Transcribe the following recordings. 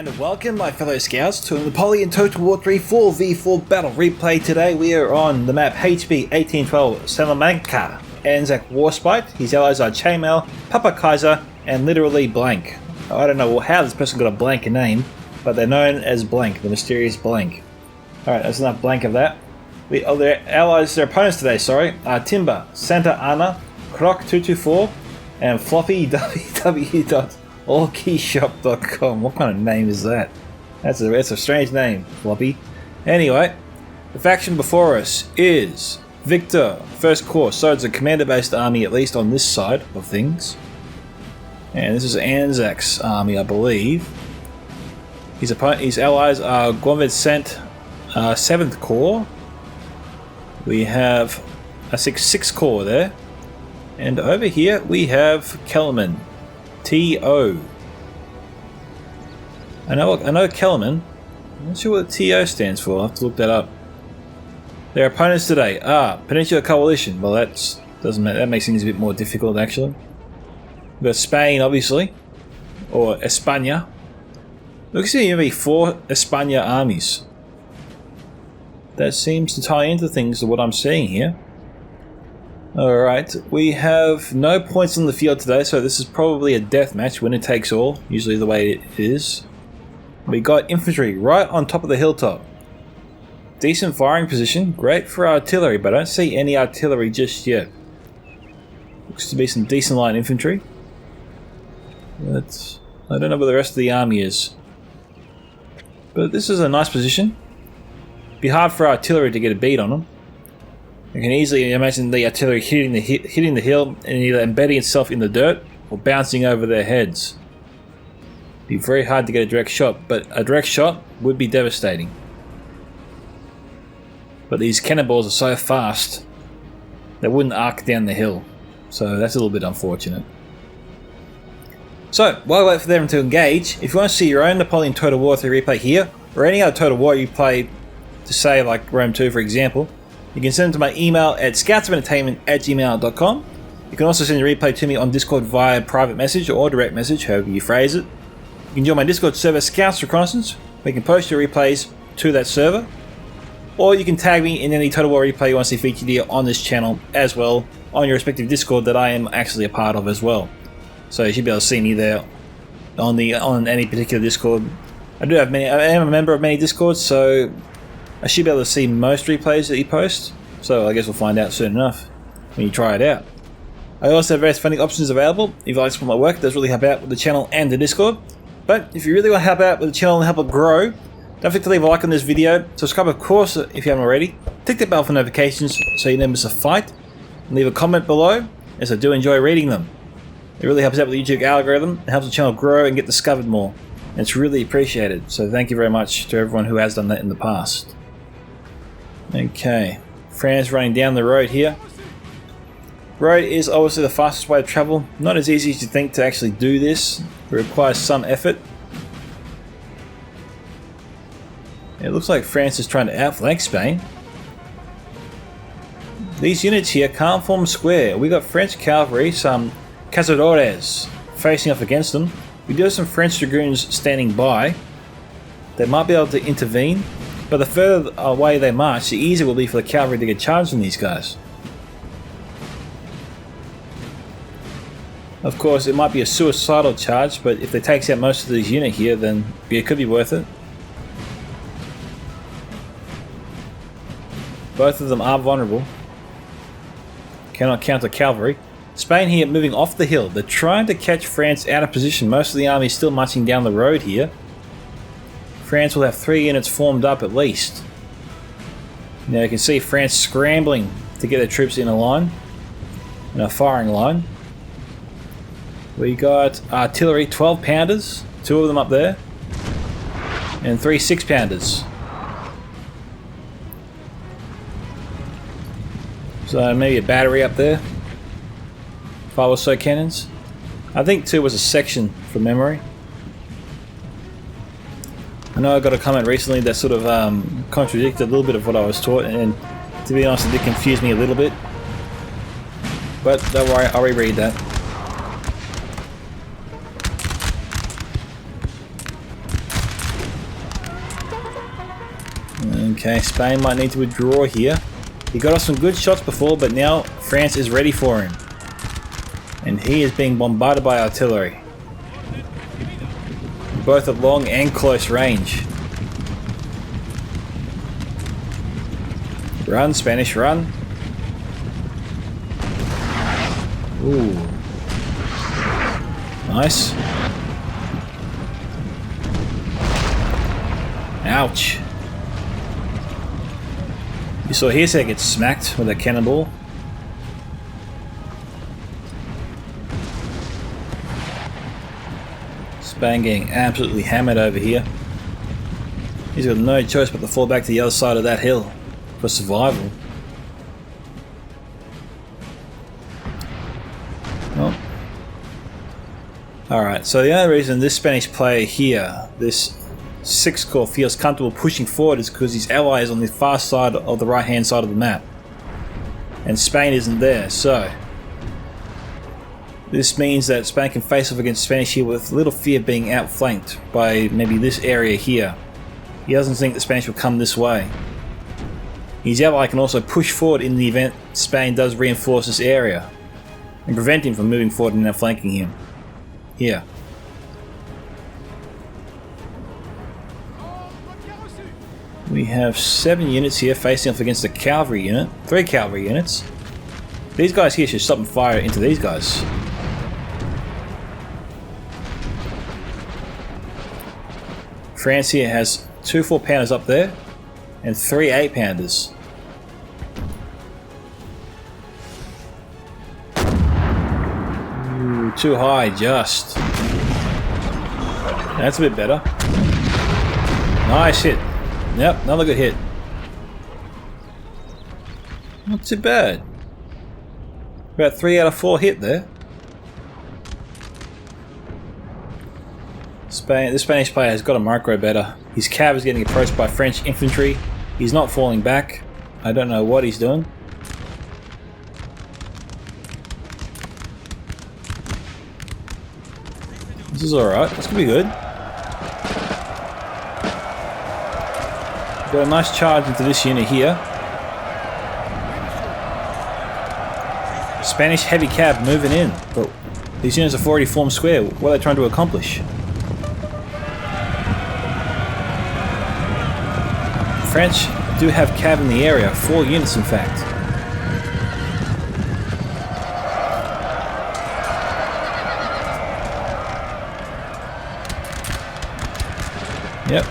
And welcome, my fellow scouts, to a Napoleon Total War 3 4v4 battle replay. Today we are on the map HB 1812 Salamanca. Anzac Warspite. His allies are Chainmail, Papa Kaiser, and literally blank. I don't know how this person got a blank name, but they're known as blank, the mysterious blank. Alright, that's enough blank of that. Their allies, their opponents today, sorry, are Timber, SanatAna, Croc224, and Floppy www.allkeyshop.com. What kind of name is that? That's a strange name, Floppy. Anyway, the faction before us is Victor, First Corps, so it's a commander-based army, at least on this side of things. And this is Anzac's army, I believe. His allies are Guavid 7th Corps. We have a 6th Corps there. And over here we have Kellerman, TO. I know Kellerman. I'm not sure what TO stands for. I'll have to look that up. Their opponents today are Peninsula Coalition. Well, that doesn't matter. That makes things a bit more difficult, actually. We've got Spain, obviously, or Espana. Looks like you have 4 Espana armies. That seems to tie into things to what I'm seeing here. Alright, we have no points on the field today, so this is probably a death match, winner takes all, usually the way it is. We got infantry right on top of the hilltop. Decent firing position, great for artillery, but I don't see any artillery just yet. Looks to be some decent line infantry. But I don't know where the rest of the army is. But this is a nice position. Be hard for artillery to get a beat on them. You can easily imagine the artillery hitting the hill and either embedding itself in the dirt or bouncing over their heads. Be very hard to get a direct shot, but a direct shot would be devastating. But these cannonballs are so fast they wouldn't arc down the hill, so that's a little bit unfortunate. So while I wait for them to engage, if you want to see your own Napoleon Total War 3 replay here, or any other Total War you played, to say like Rome 2 for example, you can send them to my email at scoutsoфentertainment@gmail.com. You can also send your replay to me on Discord via private message or direct message, however you phrase it. You can join my Discord server, Scouts Reconnaissance, where you can post your replays to that server. Or you can tag me in any Total War replay you want to see featured here on this channel as well, on your respective Discord that I am actually a part of as well. So you should be able to see me there on any particular Discord. I am a member of many Discords, so I should be able to see most replays that you post, so I guess we'll find out soon enough when you try it out. I also have various funding options available. If you like to support my work, it does really help out with the channel and the Discord. But if you really want to help out with the channel and help it grow, don't forget to leave a like on this video, subscribe of course if you haven't already, tick the bell for notifications so you never miss a fight, and leave a comment below as I do enjoy reading them. It really helps out with the YouTube algorithm, it helps the channel grow and get discovered more, and it's really appreciated, so thank you very much to everyone who has done that in the past. Okay, France running down the road here. Road is obviously the fastest way to travel. Not as easy as you think to actually do this. It requires some effort. It looks like France is trying to outflank Spain. These units here can't form a square. We got French cavalry, some cazadores facing off against them. We do have some French dragoons standing by. They might be able to intervene. But the further away they march, the easier it will be for the cavalry to get charged on these guys. Of course, it might be a suicidal charge, but if they takes out most of this unit here, then it could be worth it. Both of them are vulnerable. Cannot counter cavalry. Spain here moving off the hill. They're trying to catch France out of position. Most of the army is still marching down the road here. France will have 3 units formed up at least. Now you can see France scrambling to get their troops in a line, in a firing line. We got artillery, 12 pounders, 2 of them up there, and 3 6-pounders. So maybe a battery up there, 5 or so cannons. I think 2 was a section from memory. I know I got a comment recently that sort of contradicted a little bit of what I was taught, and to be honest it did confuse me a little bit. But don't worry, I'll reread that. Okay, Spain might need to withdraw here. He got off some good shots before, but now France is ready for him. And he is being bombarded by artillery. Both at long and close range. Run, Spanish, run. Ooh. Nice. Ouch. You saw Hearsay get smacked with a cannonball. Spain getting absolutely hammered over here. He's got no choice but to fall back to the other side of that hill for survival. Well. Alright, so the only reason this Spanish player here, this 6 corps, feels comfortable pushing forward is because his ally is on the far side of the right hand side of the map. And Spain isn't there, so this means that Spain can face off against Spanish here with little fear of being outflanked by maybe this area here. He doesn't think the Spanish will come this way. His ally can also push forward in the event Spain does reinforce this area and prevent him from moving forward and outflanking him. Here. We have 7 units here facing off against a cavalry unit. 3 cavalry units. These guys here should stop and fire into these guys. France here has 2 4-pounders up there and 3 8-pounders. Ooh, too high just. That's a bit better. Nice hit. Yep, another good hit. Not too bad. About 3 out of 4 hit there. The Spanish player has got a micro better. His cav is getting approached by French infantry. He's not falling back. I don't know what he's doing. This is alright. This could be good. Got a nice charge into this unit here. Spanish heavy cav moving in, but these units have already formed square. What are they trying to accomplish? French do have cav in the area, 4 units in fact. Yep,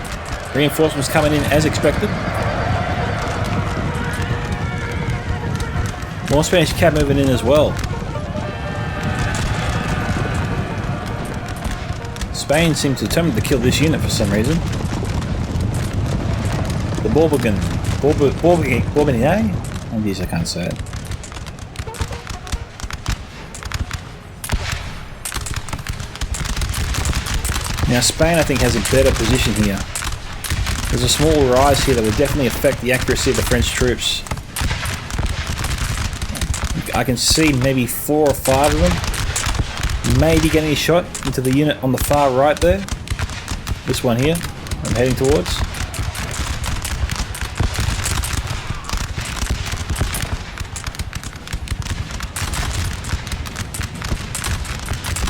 reinforcements coming in as expected. More Spanish cav moving in as well. Spain seems determined to kill this unit for some reason. The Bourbon, oh geez, I can't say it. Now Spain I think has a better position here. There's a small rise here that would definitely affect the accuracy of the French troops. I can see maybe 4 or 5 of them maybe getting a shot into the unit on the far right there. This one here I'm heading towards.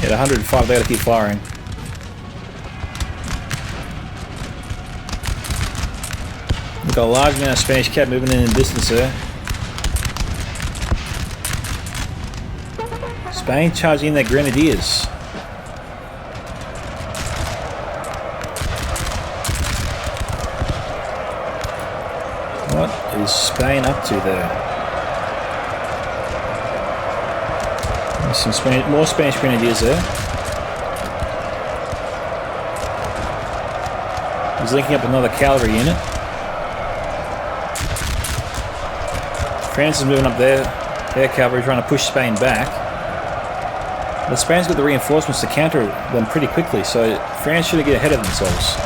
At 105 they gotta keep firing. We've got a large amount of Spanish cav moving in distance there. Spain charging in their grenadiers. What is Spain up to there? Some more Spanish grenadiers there. He's linking up another cavalry unit. France is moving up their cavalry, trying to push Spain back. But Spain's got the reinforcements to counter them pretty quickly, so France should get ahead of themselves.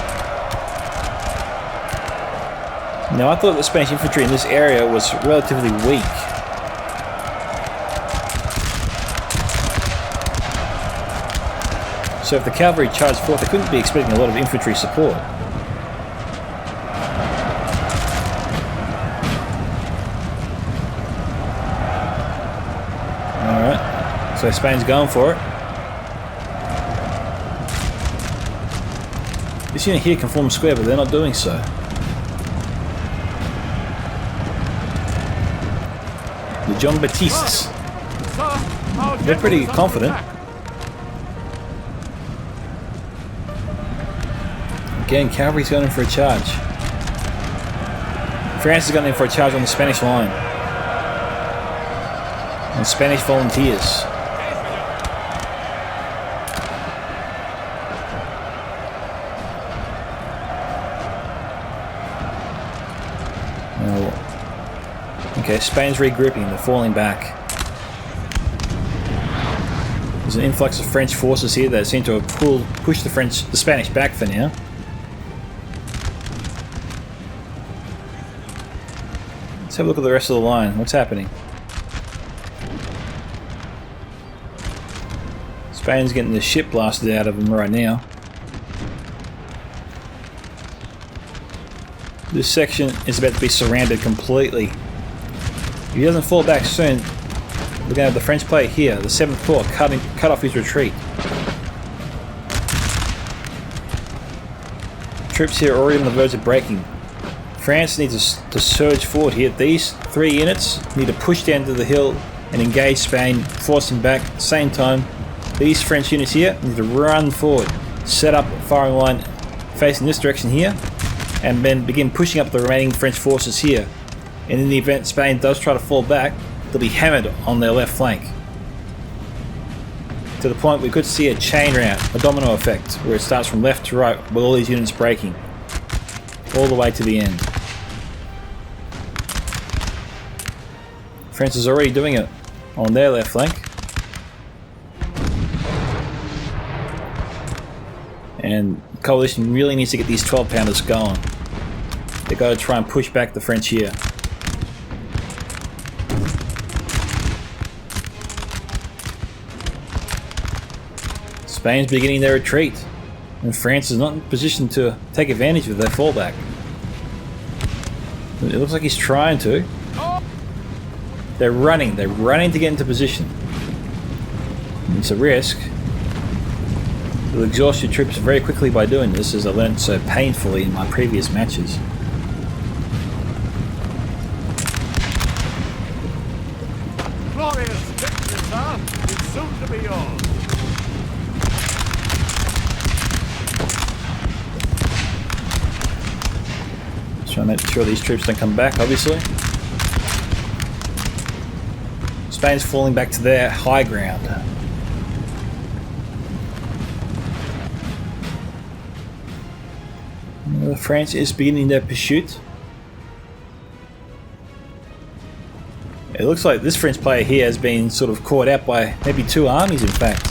Now I thought the Spanish infantry in this area was relatively weak. So if the cavalry charged forth, they couldn't be expecting a lot of infantry support. So Spain's going for it. This unit here can form a square, but they're not doing so. The John Batistes. They're pretty confident. Again, cavalry's going in for a charge. France is going in for a charge on the Spanish line. And Spanish volunteers. Okay, Spain's regrouping, they're falling back. There's an influx of French forces here that seem to have pushed the Spanish back for now. Let's have a look at the rest of the line. What's happening? Spain's getting the ship blasted out of them right now. This section is about to be surrounded completely. If he doesn't fall back soon, we're going to have the French player here, the 7th Corps, cut off his retreat. Troops here are already on the verge of breaking. France needs to surge forward here. These 3 units need to push down to the hill and engage Spain, force him back. At the same time, these French units here need to run forward, set up a firing line facing this direction here, and then begin pushing up the remaining French forces here. And in the event Spain does try to fall back, they'll be hammered on their left flank. To the point we could see a chain rout, a domino effect, where it starts from left to right with all these units breaking, all the way to the end. France is already doing it on their left flank. And the coalition really needs to get these 12-pounders going. They've got to try and push back the French here. Spain's beginning their retreat, and France is not in position to take advantage of their fallback. It looks like he's trying to. They're running to get into position. It's a risk. You'll exhaust your troops very quickly by doing this, as I learned so painfully in my previous matches. Glorious victory, sir! It's soon to be yours. Trying to make sure these troops don't come back, obviously. Spain's falling back to their high ground. France is beginning their pursuit. It looks like this French player here has been sort of caught out by maybe 2 armies, in fact.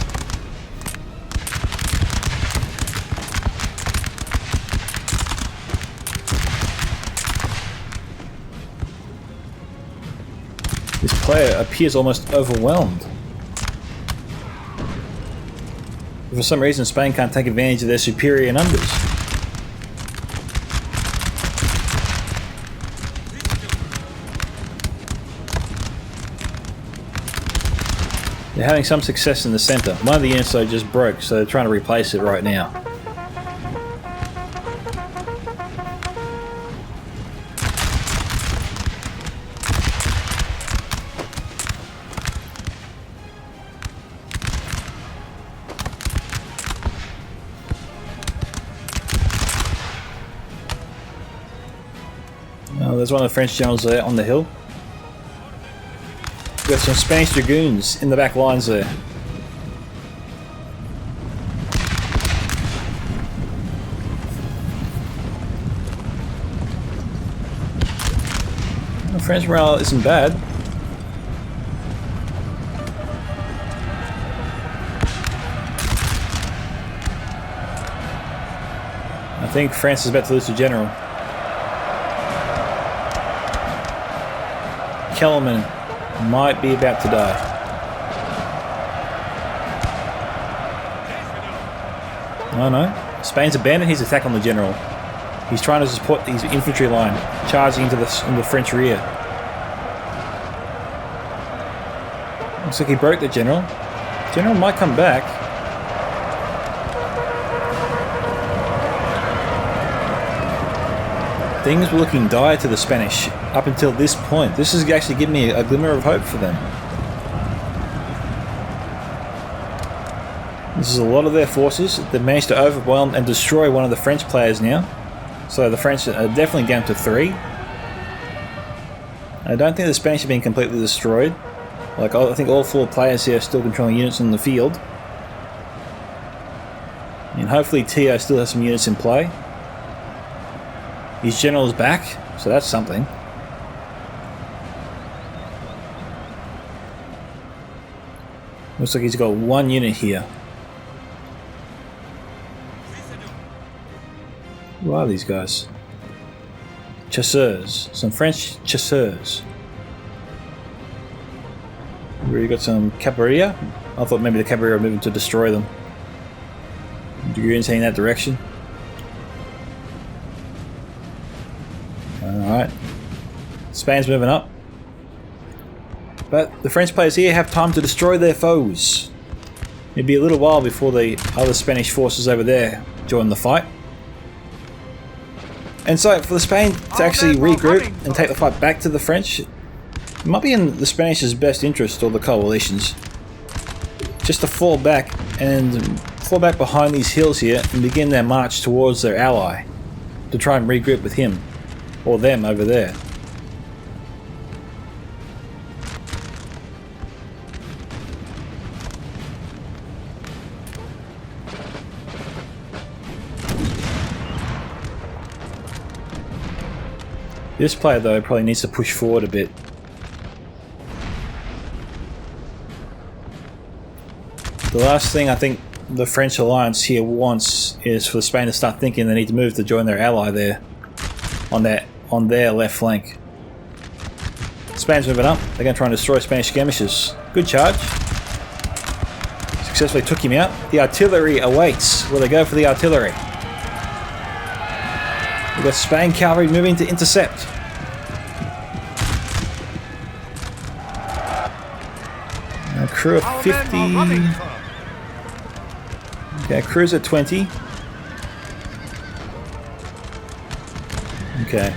This player appears almost overwhelmed. For some reason, Spain can't take advantage of their superior numbers. They're having some success in the centre. One of the units though just broke, so they're trying to replace it right now. There's one of the French generals there on the hill. We've got some Spanish dragoons in the back lines there. The French morale isn't bad. I think France is about to lose a general. Kellerman might be about to die. Oh no. Spain's abandoned his attack on the general. He's trying to support his infantry line, charging into the French rear. Looks like he broke the general. General might come back. Things were looking dire to the Spanish up until this point. This is actually giving me a glimmer of hope for them. This is a lot of their forces. They've managed to overwhelm and destroy one of the French players now. So the French are definitely down to 3. I don't think the Spanish have been completely destroyed. Like, I think all 4 players here are still controlling units on the field. And hopefully Tio still has some units in play. His general's back, so that's something. Looks like he's got 1 unit here. Who are these guys? Chasseurs. Some French chasseurs. We got some cavalry. I thought maybe the cavalry were moving to destroy them. Do you heading in that direction? Alright. Spain's moving up. But the French players here have time to destroy their foes. It'd be a little while before the other Spanish forces over there join the fight. And so for the Spain to actually regroup and take the fight back to the French, it might be in the Spanish's best interest, or the coalitions, just to fall back behind these hills here and begin their march towards their ally to try and regroup with him or them over there. This player though probably needs to push forward a bit. The last thing I think the French alliance here wants is for Spain to start thinking they need to move to join their ally there on their left flank. Spain's moving up. They're going to try and destroy Spanish skirmishers. Good charge. Successfully took him out. The artillery awaits. Will they go for the artillery? We've got Spain cavalry moving to intercept. A crew of 50. Okay, crew's at 20. Okay.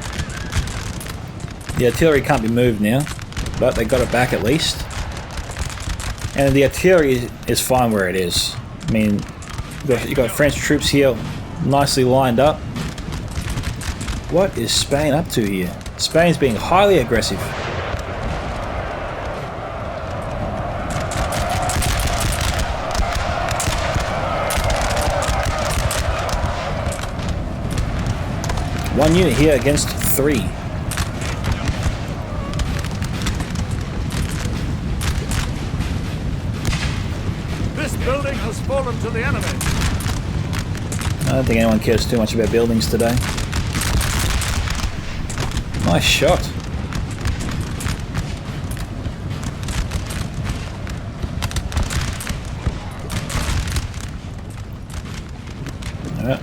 The artillery can't be moved now, but they got it back at least. And the artillery is fine where it is. I mean, you've got French troops here nicely lined up. What is Spain up to here? Spain's being highly aggressive. One unit here against 3. This building has fallen to the enemy. I don't think anyone cares too much about buildings today. Nice shot. Alright.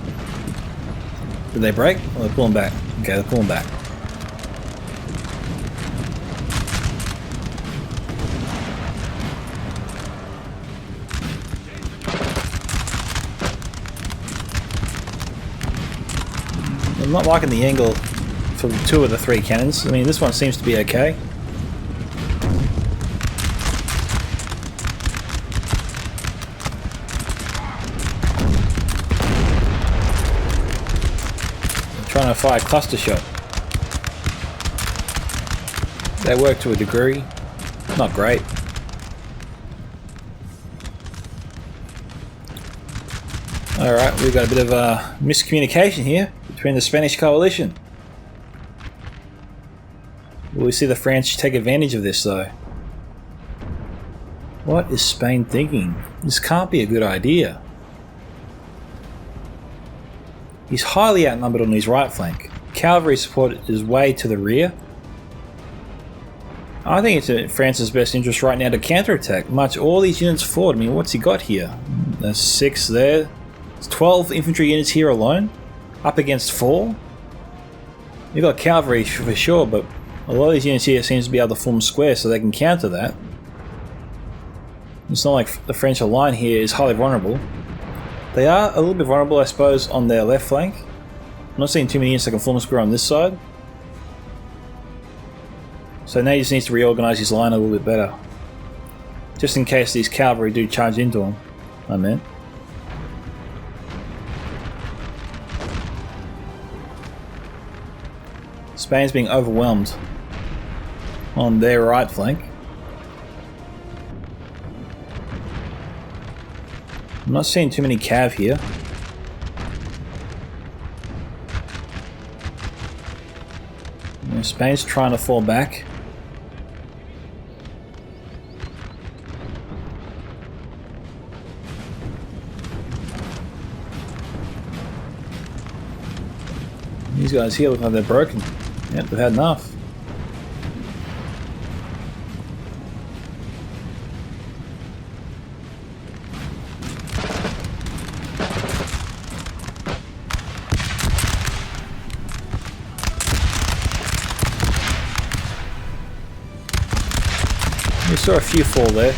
Did they break? Or they're pulling back? Okay, they're pulling back. I'm not liking the angle for 2 of the 3 cannons. I mean, this one seems to be okay. I'm trying to fire cluster shot. They work to a degree. Not great. Alright, we've got a bit of miscommunication here between the Spanish coalition. Will we see the French take advantage of this though? What is Spain thinking? This can't be a good idea. He's highly outnumbered on his right flank. Cavalry support is way to the rear. I think it's in France's best interest right now to counterattack. March all these units forward. I mean, what's he got here? There's 6 there. There's 12 infantry units here alone. Up against 4. You've got cavalry for sure, but a lot of these units here seems to be able to form square so they can counter that. It's not like the French line here is highly vulnerable. They are a little bit vulnerable, I suppose, on their left flank. I'm not seeing too many units that can form a square on this side. So now he just needs to reorganise his line a little bit better. Just in case these cavalry do charge into him, I meant. Spain's being overwhelmed on their right flank. I'm not seeing too many cav here. Spain's trying to fall back. These guys here look like they're broken. Yep, they've had enough. We saw a few fall there.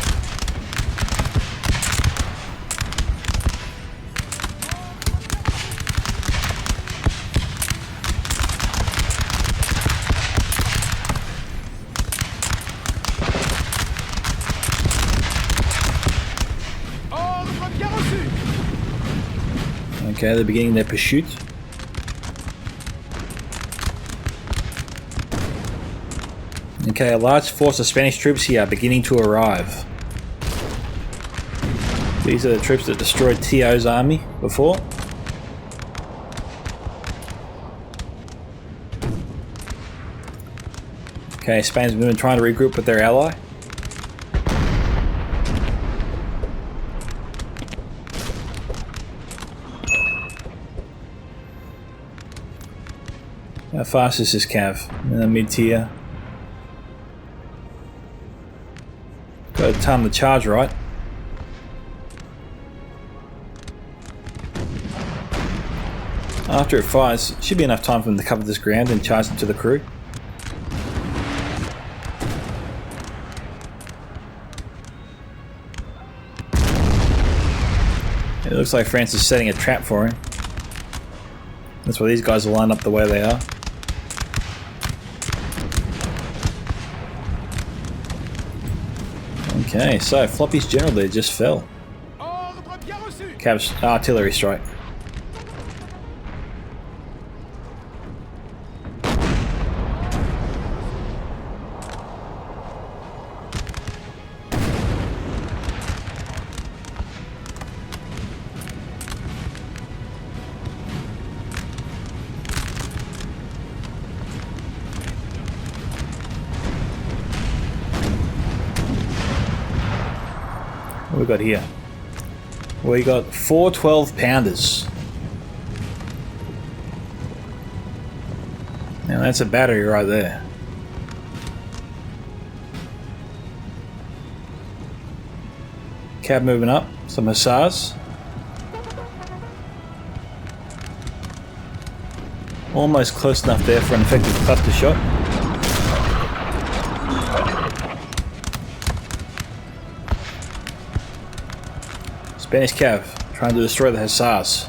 Okay, they're beginning their pursuit. Okay, a large force of Spanish troops here are beginning to arrive. These are the troops that destroyed To's army before. Okay, Spain's been trying to regroup with their ally. How fast is this cav? In the mid-tier. Got to time the charge right. After it fires, should be enough time for them to cover this ground and charge into the crew. It looks like France is setting a trap for him. That's why these guys are lined up the way they are. Okay, so Floppy's general there just fell. Cav's artillery strike. What we got here? We got 4 12-pounders. Now that's a battery right there. Cab moving up, some hussars. Almost close enough there for an effective cluster shot. Spanish cav trying to destroy the hussars.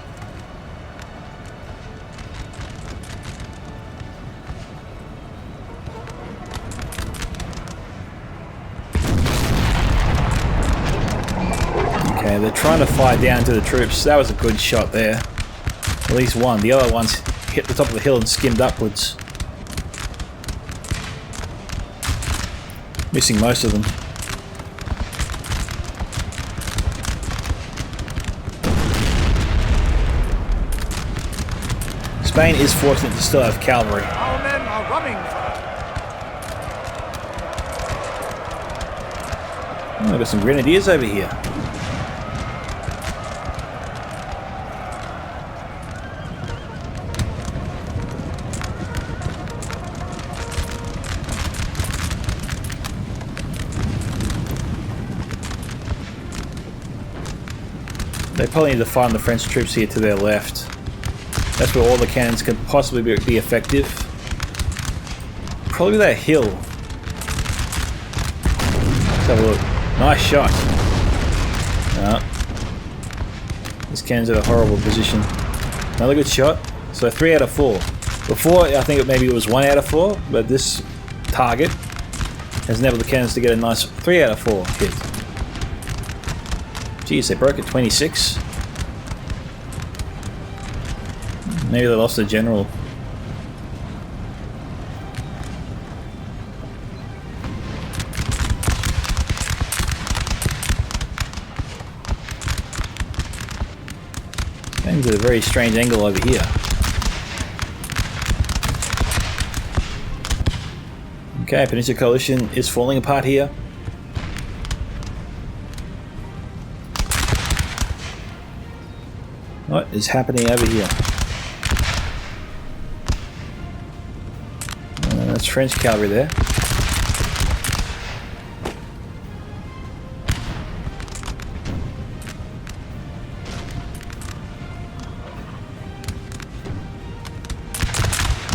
Okay, they're trying to fire down to the troops. That was a good shot there. At least one. The other ones hit the top of the hill and skimmed upwards. Missing most of them. Spain is fortunate to still have cavalry. Our men are running. Oh, I've got some grenadiers over here. They probably need to find the French troops here to their left. That's where all the cannons could possibly be effective. Probably that hill. Let's have a look. Nice shot. This cannon's at a horrible position. Another good shot. So 3 out of 4. Before, I think maybe it was 1 out of 4, but this target has enabled the cannons to get a nice 3 out of 4 hit. Geez, they broke at 26. Maybe they lost the general. Things at a very strange angle over here. Okay, Peninsula Coalition is falling apart here. What is happening over here? That's French cavalry there.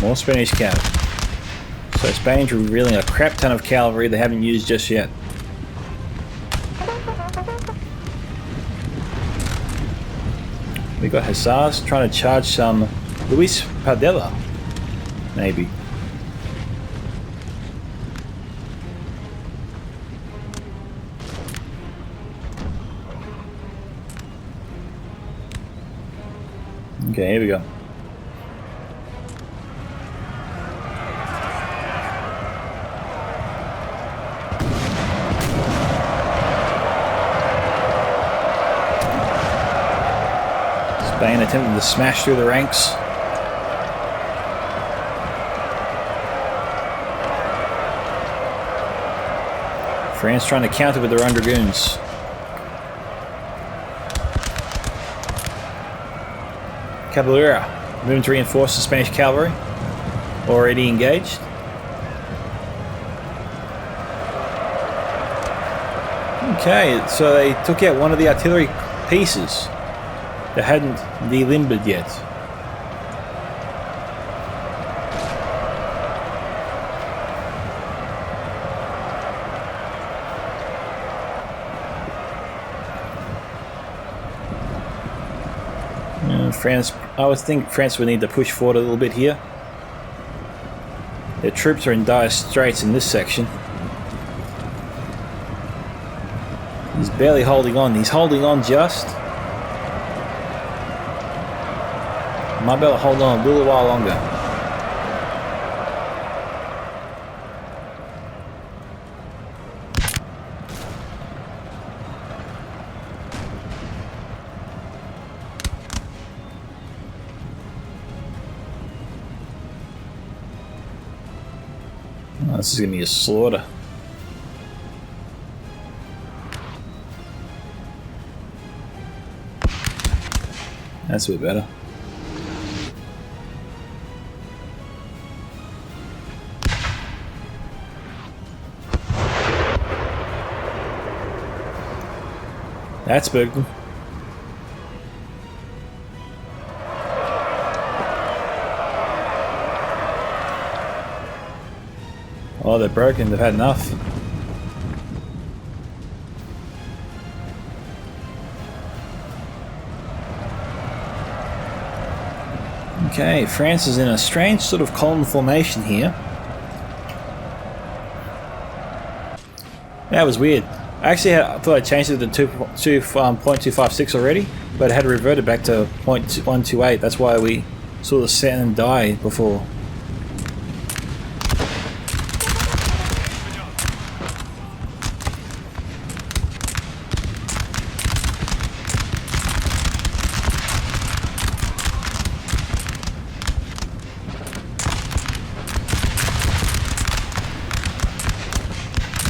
More Spanish cavalry. So Spain's revealing a crap ton of cavalry they haven't used just yet. We got Hussars trying to charge some Luis Padella, maybe. Okay, here we go. Spain attempting to smash through the ranks. France trying to counter with their own dragoons. Caballeria moving to reinforce the Spanish cavalry. Already engaged. Okay, so they took out one of the artillery pieces that hadn't delimbered yet. France, I would think France would need to push forward a little bit here. Their troops are in dire straits in this section. He's barely holding on. He's holding on just. Might be able to hold on a little while longer. Oh, this is going to be a slaughter. That's a bit better. That's big. Oh, they're broken. They've had enough. Okay, France is in a strange sort of column formation here. That was weird. I thought I changed it to 2.256 already, but it had reverted back to 0.128. That's why we saw the Satan die before.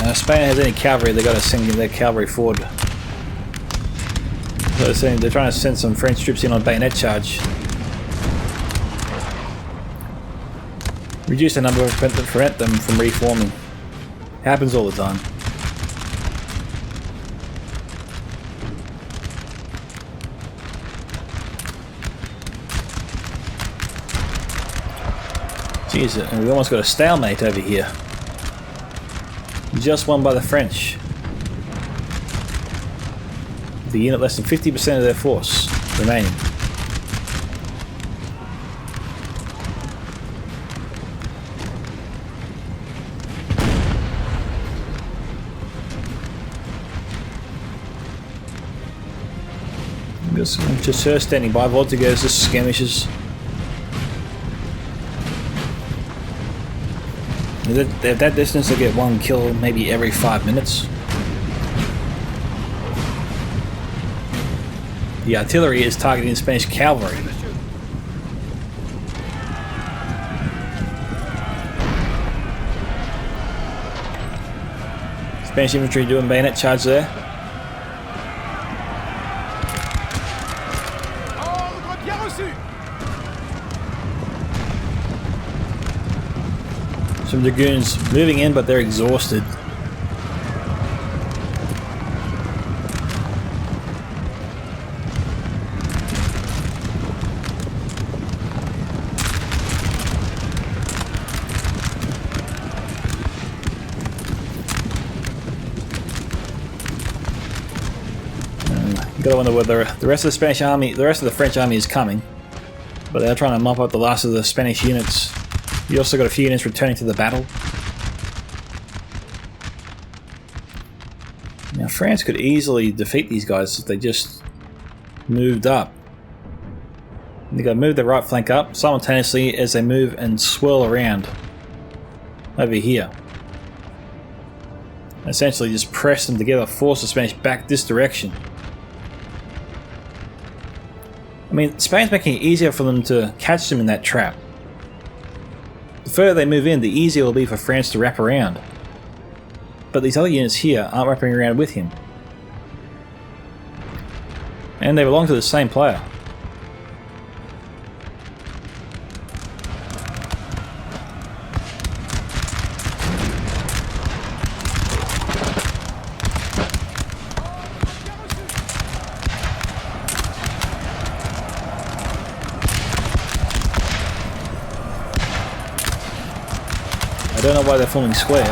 If Spain has any cavalry, they've got to send their cavalry forward. So they're trying to send some French troops in on bayonet charge. Reduce the number to prevent them from reforming. Happens all the time. Jeez, and we almost got a stalemate over here. Just won by the French. The unit less than 50% of their force remaining. Just her standing by. Voltigers, just skirmishes. At that distance, they get one kill maybe every 5 minutes. The artillery is targeting the Spanish cavalry. Spanish infantry doing bayonet charge there. Some dragoons moving in, but they're exhausted. You gotta wonder whether the rest of the Spanish army, the rest of the French army is coming, but they're trying to mop up the last of the Spanish units. You also got a few units returning to the battle. Now France could easily defeat these guys if they just moved up. They got to move their right flank up simultaneously as they move and swirl around over here. Essentially just press them together, force the Spanish back this direction. I mean, Spain's making it easier for them to catch them in that trap. The further they move in, the easier it will be for France to wrap around. But these other units here aren't wrapping around with him. And they belong to the same player. I don't know why they're forming square.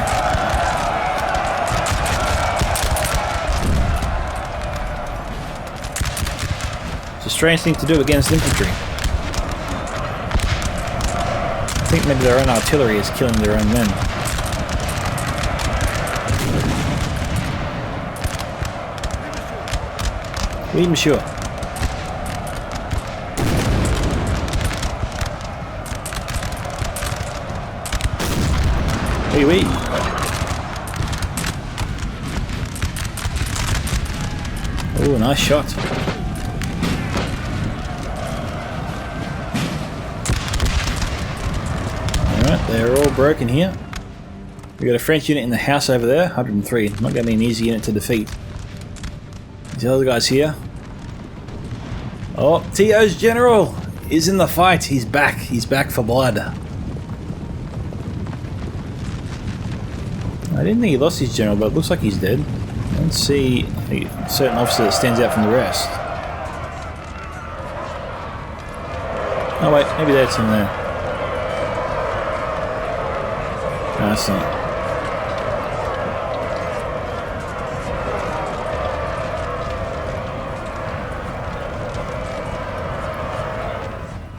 It's a strange thing to do against infantry. I think maybe their own artillery is killing their own men. Oui, monsieur. Oui, oui. Oh, nice shot. Alright, they're all broken here. We got a French unit in the house over there, 103. Not going to be an easy unit to defeat. These other guys here. Oh, To's general is in the fight. He's back. He's back for blood. I didn't think he lost his general, but it looks like he's dead. I don't see a certain officer that stands out from the rest. Oh wait, maybe that's him there. No, that's not.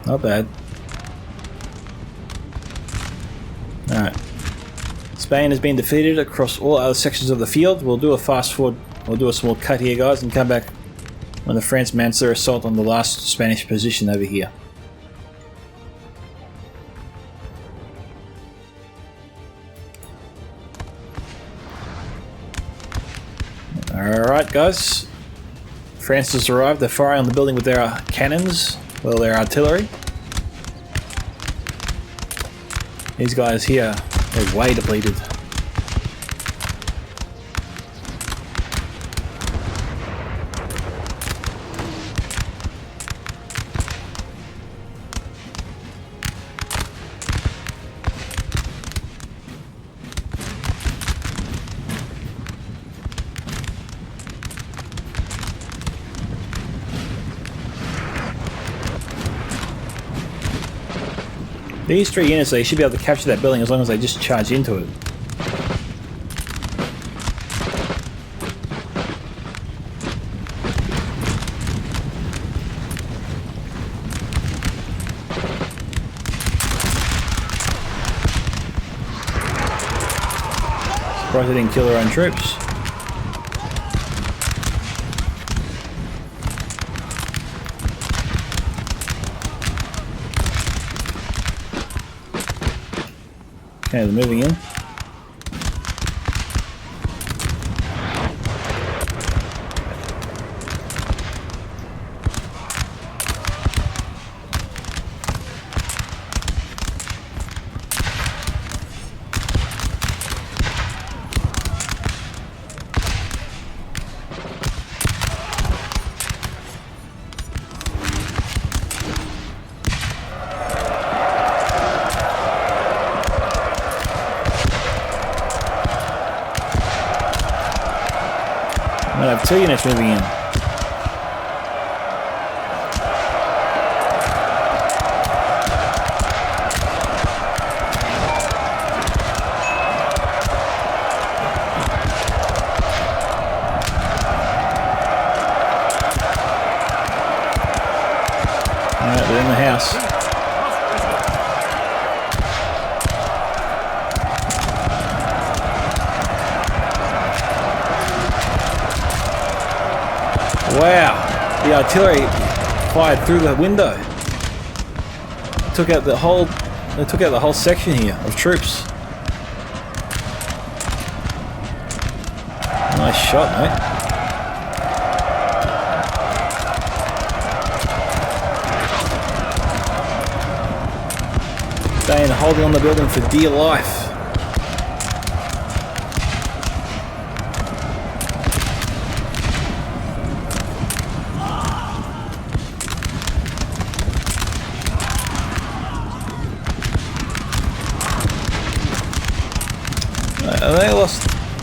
Not bad. Alright. Spain has been defeated across all other sections of the field. We'll do a fast forward, we'll do a small cut here, guys, and come back when the French mounts their assault on the last Spanish position over here. Alright, guys. France has arrived. They're firing on the building with their cannons, well, their artillery. These guys here, they're way depleted. These three units, they should be able to capture that building as long as they just charge into it. Surprised they didn't kill their own troops. Okay, they're moving in. I have 2 units moving in. Alright, they're in the house. Wow, the artillery fired through the window. They took out the whole section here of troops. Nice shot, mate. Staying holding on the building for dear life.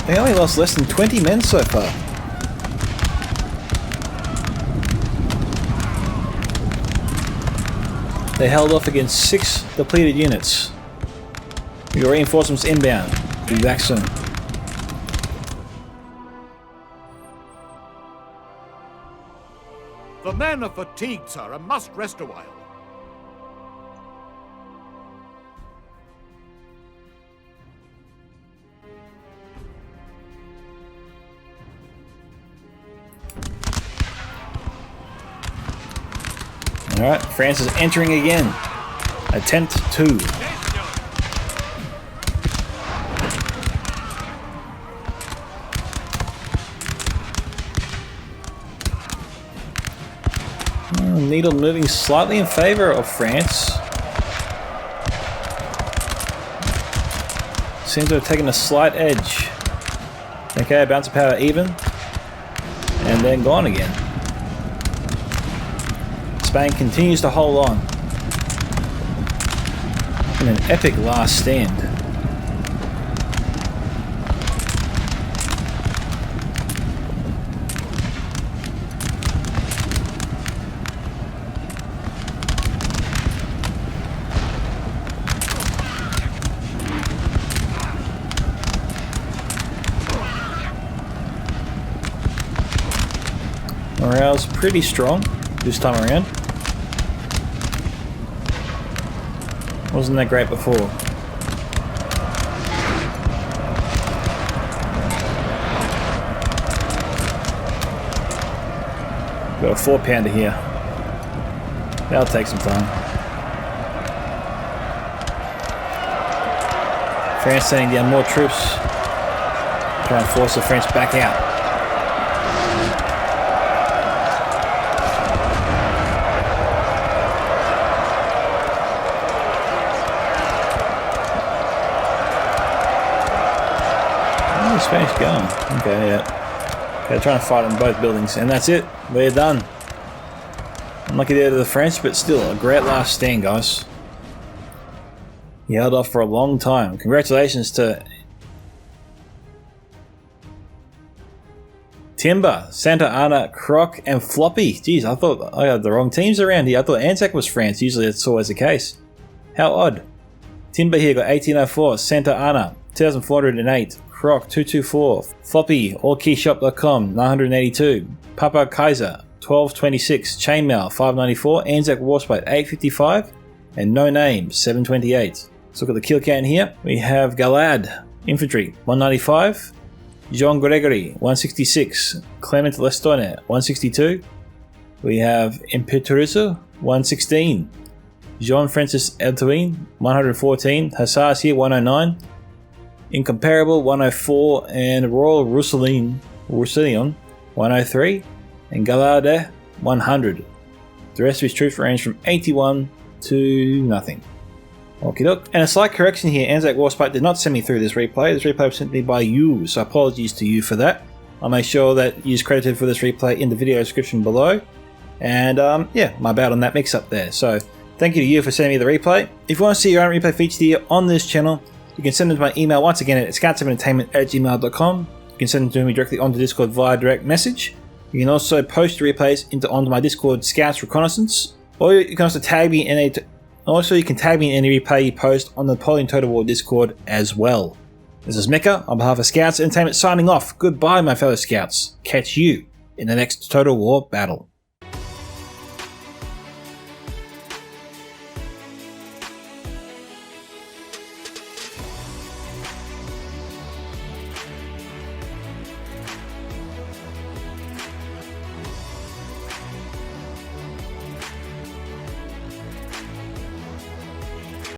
They only lost less than 20 men so far. They held off against 6 depleted units. We got reinforcements inbound. Be back soon. The men are fatigued, sir, and must rest a while. Alright, France is entering again. Attempt 2. Needle moving slightly in favor of France. Seems to have taken a slight edge. Okay, bounce of power even. And then gone again. Spain continues to hold on in an epic last stand. Morale's pretty strong this time around. Wasn't that great before. Got a 4-pounder here. That'll take some time. France sending down more troops. Try and force the French back out. Spanish going. Okay, yeah. Okay, trying to fight on both buildings, and that's it. We're done. Unlucky there to the French, but still a great last stand, guys. You held off for a long time. Congratulations to Timber, SanatAna, Croc, and Floppy. Jeez, I thought I had the wrong teams around here. I thought Anzac was France. Usually that's always the case. How odd. Timber here got 1804, SanatAna 2408, Croc 224, Floppy allkeyshop.com 982, Papa Kaiser 1226, Chainmail 594, Anzac Warspite 855, and No Name 728. Let's look at the kill count here. We have Galad Infantry 195, Jean Gregory 166, Clement Lestone 162. We have Imperatrice 116, Jean Francis Eltuin 114, Hussars here 109, Incomparable 104, and Royal Roussillon 103, and Gallardet 100. The rest of his troops range from 81 to nothing. Okie doke. And a slight correction here, Anzac Warspite did not send me through this replay. This replay was sent to me by you, so apologies to you for that. I'll make sure that you're credited for this replay in the video description below. And yeah, my bad on that mix up there. So thank you to you for sending me the replay. If you want to see your own replay featured here on this channel, you can send them to my email once again at scouts7entertainment@gmail.com. You can send them to me directly onto Discord via direct message. You can also post your replays onto my Discord Scouts Reconnaissance, or you can also tag me in any replay you post on the Napoleon Total War Discord as well. This is Micka on behalf of Scouts Entertainment signing off. Goodbye, my fellow Scouts. Catch you in the next Total War battle.